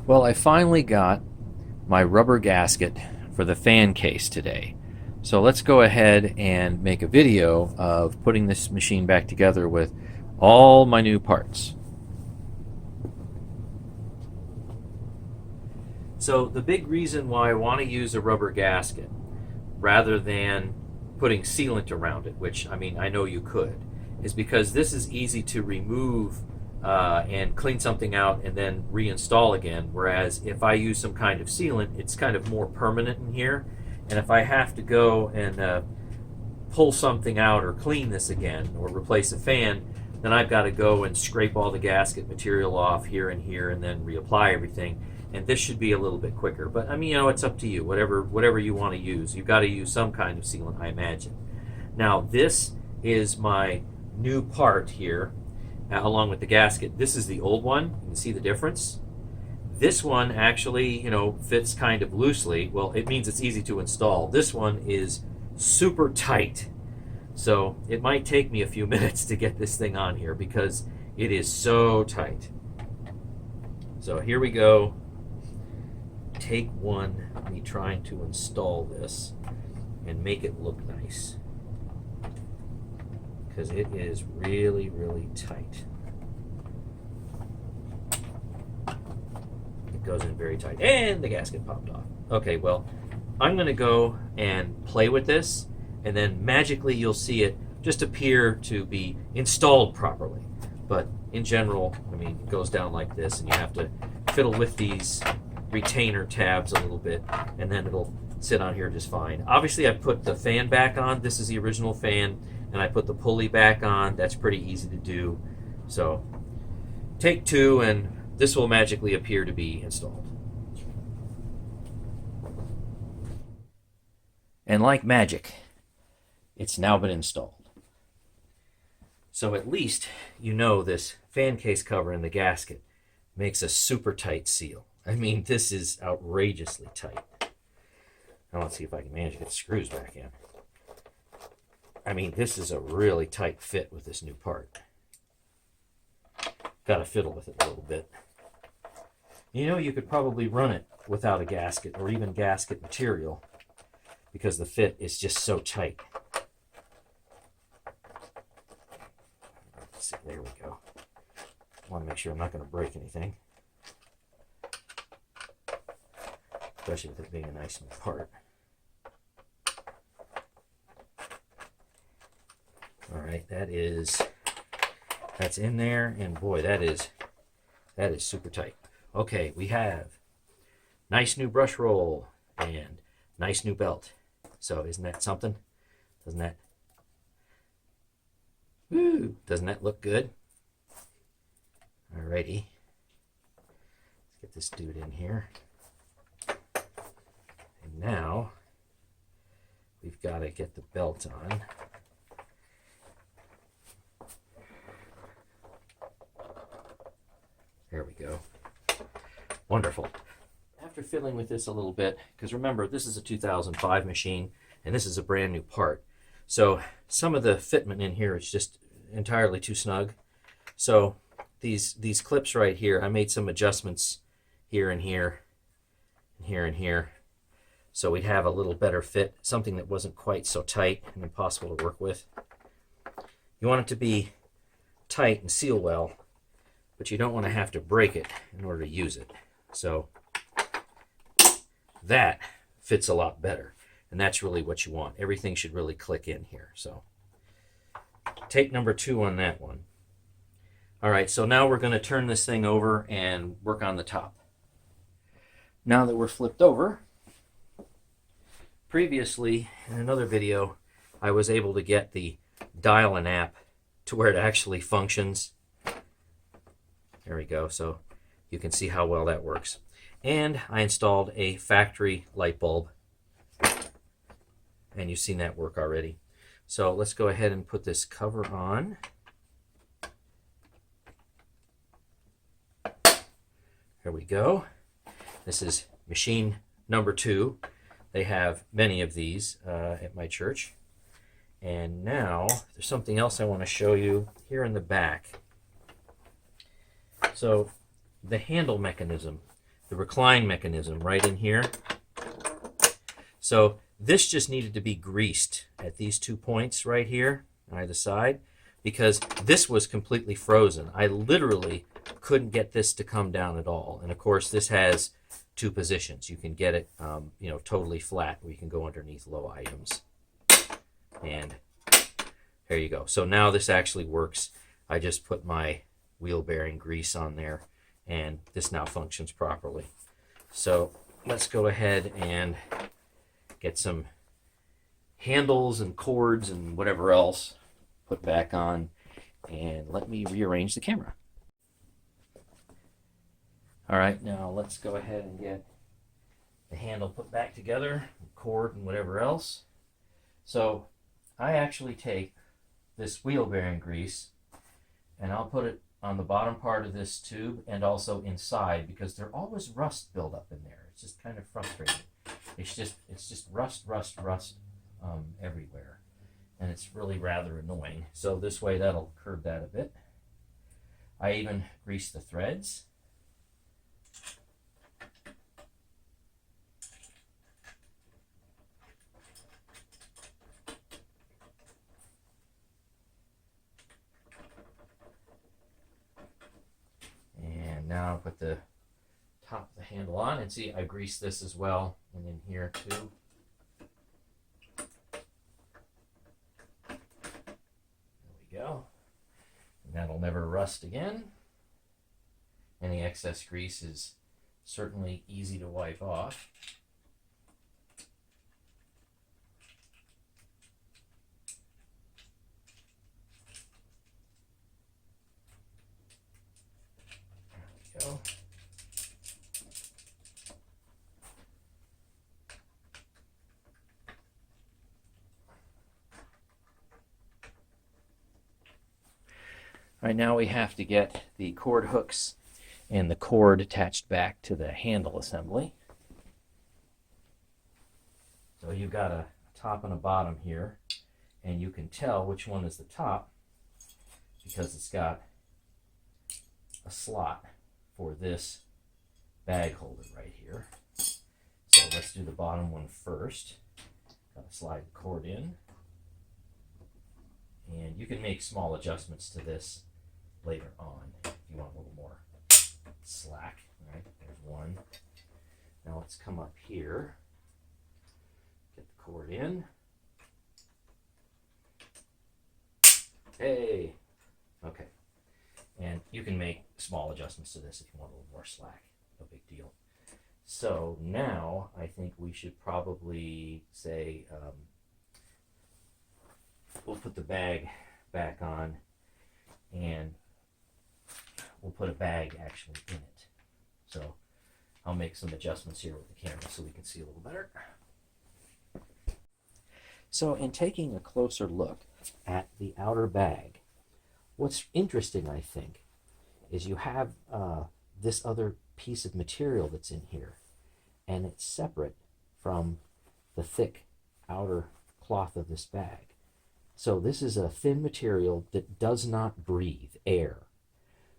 Well, I finally got my rubber gasket for the fan case today. So let's go ahead and make a video of putting this machine back together with all my new parts. So the big reason why I want to use a rubber gasket rather than putting sealant around it, which I know you could, is because this is easy to remove and clean something out and then reinstall again, whereas if I use some kind of sealant, it's kind of more permanent in here, and if I have to go and pull something out or clean this again or replace a fan, then I've got to go and scrape all the gasket material off here and then reapply everything, and this should be a little bit quicker. But it's up to you, whatever you want to use. You've got to use some kind of sealant, I imagine. Now this is my new part here, along with the gasket. This is the old one. You can see the difference. This one actually, fits kind of loosely. Well, it means it's easy to install. This one is super tight. So it might take me a few minutes to get this thing on here because it is so tight. So here we go. Take one, me trying to install this and make it look nice, because it is really, really tight. It goes in very tight, and the gasket popped off. Okay, well, I'm going to go and play with this, and then magically you'll see it just appear to be installed properly. But in general, it goes down like this, and you have to fiddle with these retainer tabs a little bit, and then it'll sit on here just fine. Obviously, I put the fan back on. This is the original fan, and I put the pulley back on. That's pretty easy to do. So take two, and this will magically appear to be installed. And like magic, it's now been installed. So at least this fan case cover and the gasket makes a super tight seal. This is outrageously tight. Now let's see if I can manage to get the screws back in. This is a really tight fit with this new part. Got to fiddle with it a little bit. You could probably run it without a gasket or even gasket material because the fit is just so tight. Let's see, there we go. I want to make sure I'm not going to break anything, especially with it being a nice new part. All right, that's in there, and boy, that is super tight. Okay, we have nice new brush roll and nice new belt. So isn't that something? Doesn't that look good? Alrighty, let's get this dude in here. And now we've got to get the belt on. There we go. Wonderful. After fiddling with this a little bit, because remember, this is a 2005 machine, and this is a brand new part. So some of the fitment in here is just entirely too snug. So these clips right here, I made some adjustments here and here, and here and here, so we'd have a little better fit, something that wasn't quite so tight and impossible to work with. You want it to be tight and seal well, but you don't want to have to break it in order to use it. So that fits a lot better, and that's really what you want. Everything should really click in here. So take number 2 on that one. All right, so now we're going to turn this thing over and work on the top. Now that we're flipped over, previously in another video, I was able to get the dial-in app to where it actually functions. There we go, so you can see how well that works. And I installed a factory light bulb, and you've seen that work already. So let's go ahead and put this cover on. There we go. This is machine number 2. They have many of these at my church. And now there's something else I want to show you here in the back. So the handle mechanism the recline mechanism right in here. So this just needed to be greased at these 2 points right here on either side, because this was completely frozen. I literally couldn't get this to come down at all. And of course, this has 2 positions. You can get it, totally flat, where you can go underneath low items. And there you go. So now this actually works. I just put my wheel bearing grease on there, and this now functions properly. So let's go ahead and get some handles and cords and whatever else put back on, and let me rearrange the camera. All right, now let's go ahead and get the handle put back together, cord and whatever else. So I actually take this wheel bearing grease and I'll put it on the bottom part of this tube and also inside, because there's always rust buildup in there. It's just kind of frustrating. It's just rust everywhere, and it's really rather annoying. So this way that'll curb that a bit. I even grease the threads. And now I'll put the top of the handle on, and see, I greased this as well, and in here too. There we go. And that'll never rust again. Any excess grease is certainly easy to wipe off. There we go. All right, now we have to get the cord hooks and the cord attached back to the handle assembly. So you've got a top and a bottom here, and you can tell which one is the top because it's got a slot for this bag holder right here. So let's do the bottom one first. Got to slide the cord in. And you can make small adjustments to this later on if you want a little more slack. All right, there's one. Now let's come up here, get the cord in. Hey, okay. And you can make small adjustments to this if you want a little more slack. No big deal. So now I think we should probably say, we'll put the bag back on, and we'll put a bag actually in it. So I'll make some adjustments here with the camera so we can see a little better. So in taking a closer look at the outer bag, what's interesting, I think, is you have this other piece of material that's in here, and it's separate from the thick outer cloth of this bag. So this is a thin material that does not breathe air.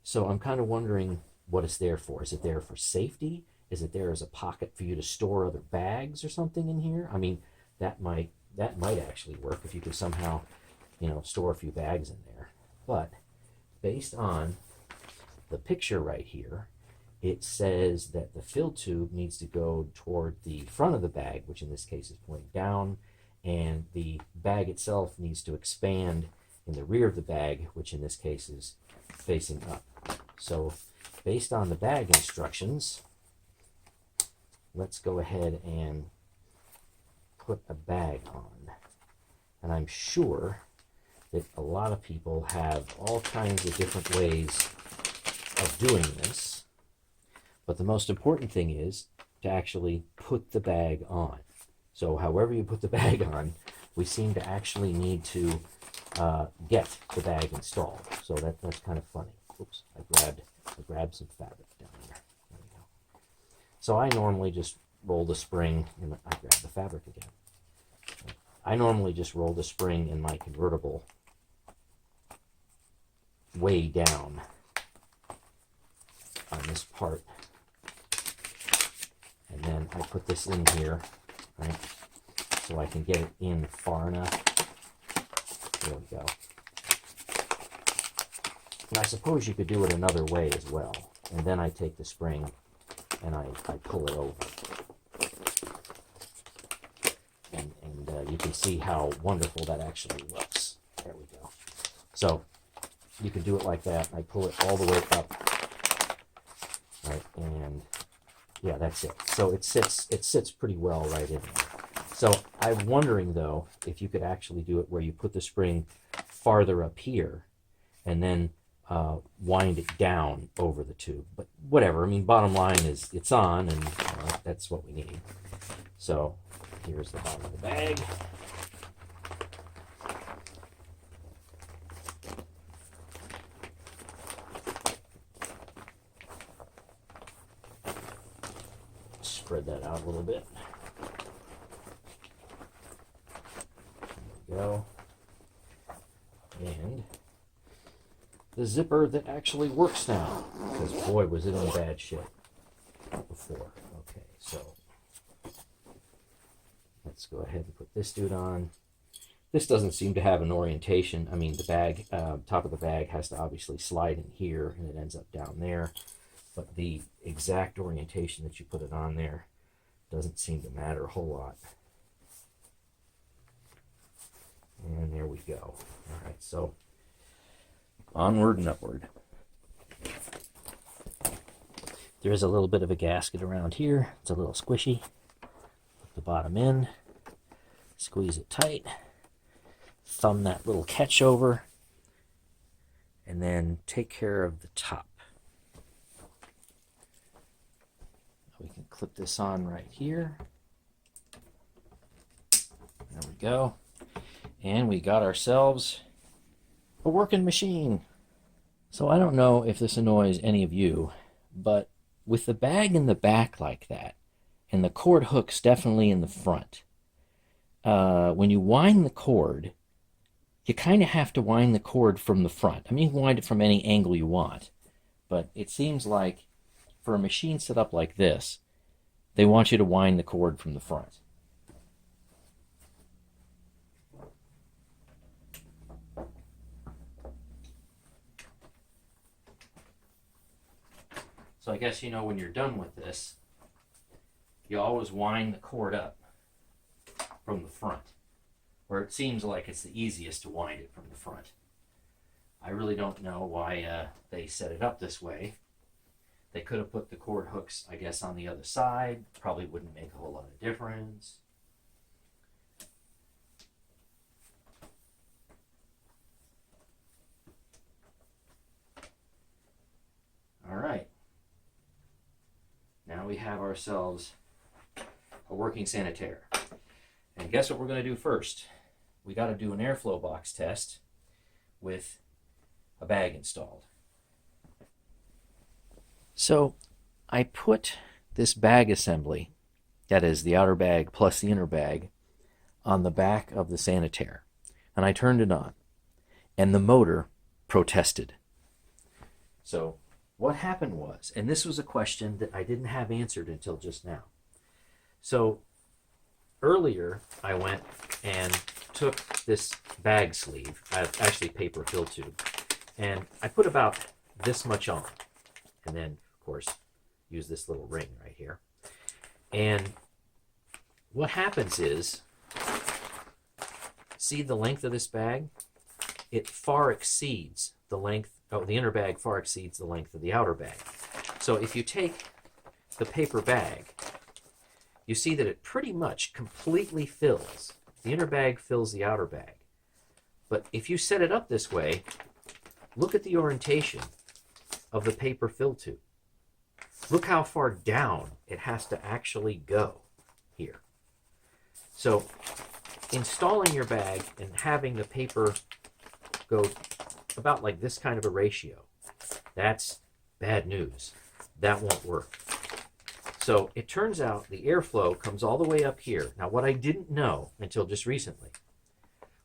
So I'm kind of wondering what it's there for. Is it there for safety? Is it there as a pocket for you to store other bags or something in here? I mean, that might actually work if you could somehow, store a few bags in there. But based on the picture right here, it says that the fill tube needs to go toward the front of the bag, which in this case is pointing down, and the bag itself needs to expand in the rear of the bag, which in this case is facing up. So based on the bag instructions, let's go ahead and put a bag on. And I'm sure that a lot of people have all kinds of different ways of doing this, but the most important thing is to actually put the bag on. So however you put the bag on, we seem to actually need to get the bag installed. So that's kind of funny. Oops, I grabbed some fabric down there. There we go. So I normally just roll the spring, and I grabbed the fabric again. I normally just roll the spring in my convertible way down on this part and I put this in here, right, so I can get it in far enough. There we go. And I suppose you could do it another way as well. And then I take the spring and I pull it over. And you can see how wonderful that actually looks. There we go. So you can do it like that. I pull it all the way up. Right, and yeah, that's it. So it sits pretty well right in there. So I'm wondering though if you could actually do it where you put the spring farther up here and then wind it down over the tube. But whatever, I mean, bottom line is it's on, and that's what we need. So here's the bottom of the bag. Spread that out a little bit. There we go. And the zipper that actually works now, because boy was it in bad shape before. Okay, so let's go ahead and put this dude on. This doesn't seem to have an orientation. I mean, the bag, top of the bag has to obviously slide in here, and it ends up down there. But the exact orientation that you put it on there doesn't seem to matter a whole lot. And there we go. All right, so onward and upward. There is a little bit of a gasket around here. It's a little squishy. Put the bottom in, squeeze it tight, thumb that little catch over, and then take care of the top. We can clip this on right here. There we go. And we got ourselves a working machine. So I don't know if this annoys any of you, but with the bag in the back like that, and the cord hooks definitely in the front, when you wind the cord, you kind of have to wind the cord from the front. I mean, you can wind it from any angle you want, but it seems like for a machine set up like this, they want you to wind the cord from the front. So I guess, you know, when you're done with this, you always wind the cord up from the front, where it seems like it's the easiest to wind it from the front. I really don't know why they set it up this way. They could have put the cord hooks, I guess, on the other side. Probably wouldn't make a whole lot of difference. All right. Now we have ourselves a working Sanitaire. And guess what we're going to do first? We got to do an airflow box test with a bag installed. So I put this bag assembly, that is the outer bag plus the inner bag, on the back of the Sanitaire. And I turned it on. And the motor protested. So what happened was, and this was a question that I didn't have answered until just now. So earlier I went and took this bag sleeve, actually paper fill tube, and I put about this much on. And then, of course, use this little ring right here. And what happens is, see the length of this bag? It far exceeds the length, the inner bag far exceeds the length of the outer bag. So if you take the paper bag, you see that it pretty much completely fills. The inner bag fills the outer bag. But if you set it up this way, look at the orientation of the paper fill tube. Look how far down it has to actually go here. So installing your bag and having the paper go about like this kind of a ratio, that's bad news. That won't work. So it turns out the airflow comes all the way up here. Now what I didn't know until just recently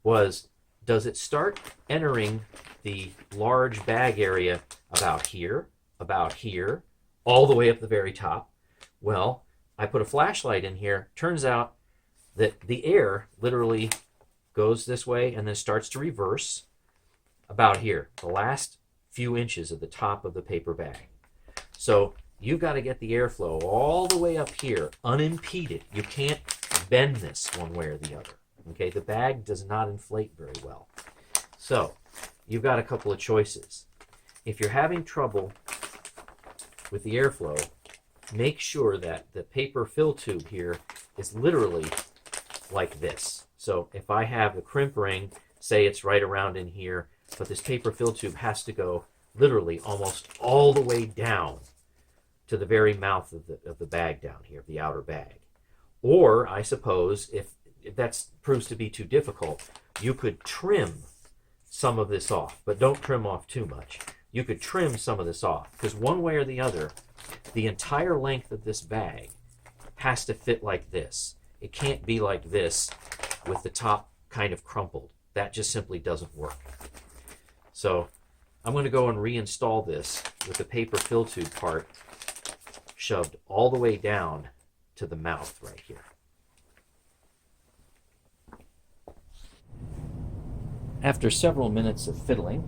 was, does it start entering the large bag area about here, all the way up the very top? Well, I put a flashlight in here. Turns out that the air literally goes this way and then starts to reverse about here, the last few inches of the top of the paper bag. So you've got to get the airflow all the way up here, unimpeded. You can't bend this one way or the other. Okay, the bag does not inflate very well. So you've got a couple of choices. If you're having trouble with the airflow, make sure that the paper fill tube here is literally like this. So if I have the crimp ring, say it's right around in here, but this paper fill tube has to go literally almost all the way down to the very mouth of the bag down here, the outer bag. Or I suppose if that proves to be too difficult, you could trim some of this off, but don't trim off too much. You could trim some of this off, because one way or the other, the entire length of this bag has to fit like this. It can't be like this with the top kind of crumpled. That just simply doesn't work. So I'm going to go and reinstall this with the paper fill tube part shoved all the way down to the mouth right here. After several minutes of fiddling,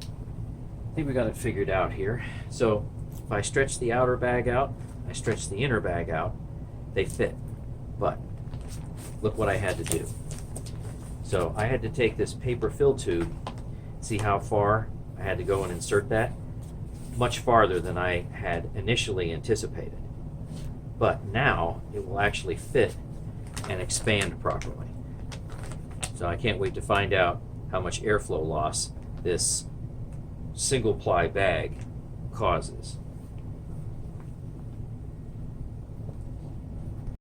I think we got it figured out here. So if I stretch the outer bag out, I stretch the inner bag out, they fit. But look what I had to do. So I had to take this paper fill tube, see how far I had to go and insert that. Much farther than I had initially anticipated. But now it will actually fit and expand properly. So I can't wait to find out how much airflow loss this single ply bag causes.